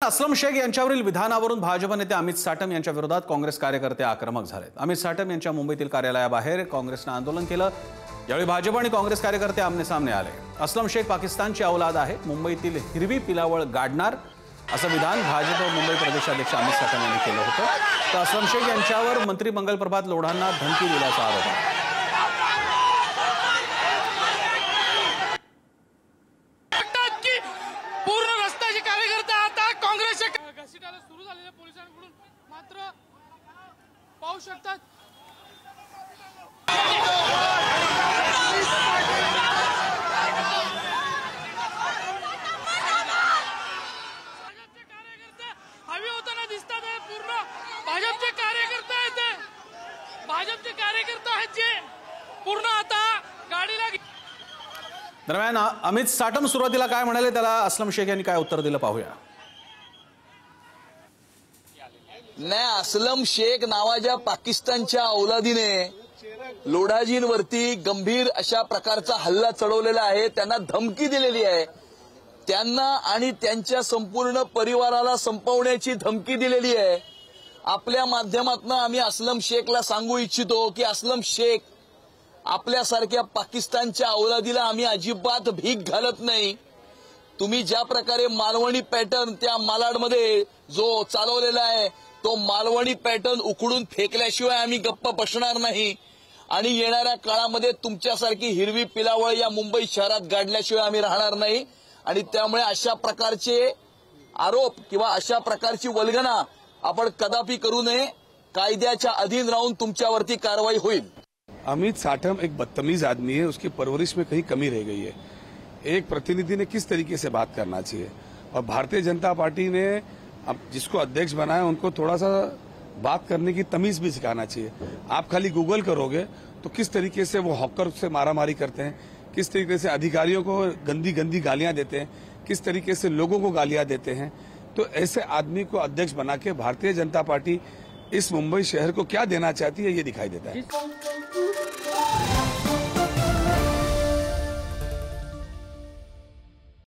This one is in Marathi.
असलम शेख यांच्यावरील विधानावरून भाजप नेते अमित साटम यांच्या विरोधात काँग्रेस कार्यकर्ते आक्रमक झालेत। अमित साटम यांच्या मुंबईतील कार्यालयाबाहेर काँग्रेसने आंदोलन केलं। यावेळी भाजप आणि काँग्रेस कार्यकर्ते आमने-सामने आले। असलम शेख पाकिस्तानची औलाद आहे, मुंबईतील हिरवी पिलावळ गाडणार असं विधान भाजप मुंबई प्रदेशाध्यक्ष अमित साटम यांनी केलं होतं। तर असलम शेख यांच्यावर मंत्री मंगल प्रभात लोढांना धमकी दिल्याचा आरोप आहे। सुरू झालेल्या पोलिसांकडून मात्र पाहू शकतात हवी होताना दिसतात आहे। पूर्ण भाजपचे कार्यकर्ते आहेत, भाजपचे कार्यकर्ते आहेत जे पूर्ण आता गाडीला। दरम्यान अमित साटम सुरुवातीला काय म्हणाले त्याला असलम शेख यांनी काय उत्तर दिलं पाहूया। नाही, असलम शेख नावाच्या पाकिस्तानच्या औलादीने लोढाजींवरती गंभीर अशा प्रकारचा हल्ला चढवलेला आहे, त्यांना धमकी दिलेली आहे, त्यांना आणि त्यांच्या संपूर्ण परिवाराला संपवण्याची धमकी दिलेली आहे। आपल्या माध्यमातून आम्ही असलम शेखला सांगू इच्छितो की असलम शेख, आपल्यासारख्या पाकिस्तानच्या औलादीला आम्ही अजिबात भीक घालत नाही। तुम्ही ज्या प्रकारे मालवणी पॅटर्न त्या मालाडमध्ये जो चालवलेला आहे तो मालवणी पॅटर्न उकडून फेकल्याशिवाय आम्ही गप्प बसणार नाही आणि येणाऱ्या काळामध्ये तुमच्यासारखी हिरवी पिलावळ या मुंबई शहरात गाडल्याशिवाय आम्ही राहणार नाही। आणि त्यामुळे अशा प्रकारचे आरोप किंवा अशा प्रकारची वल्गना आपण कदापि करू नये। कायद्याच्या अधीन राहून तुमच्यावरती कारवाई होईल। अमित साटम एक बदतमीज आदमी है, उसकी परवरिश में कहीं कमी रह गई है। एक प्रतिनिधि ने किस तरीके से बात करना चाहिए, और भारतीय जनता पार्टी ने अब जिसको अध्यक्ष बनाया उनको थोड़ा सा बात करने की तमीज भी सिखाना चाहिए। आप खाली गूगल करोगे तो किस तरीके से वो हॉकर से मारामारी करते हैं, किस तरीके से अधिकारियों को गंदी गंदी गालियां देते हैं, किस तरीके से लोगों को गालियां देते हैं। तो ऐसे आदमी को अध्यक्ष बना के भारतीय जनता पार्टी इस मुंबई शहर को क्या देना चाहती है ये दिखाई देता है।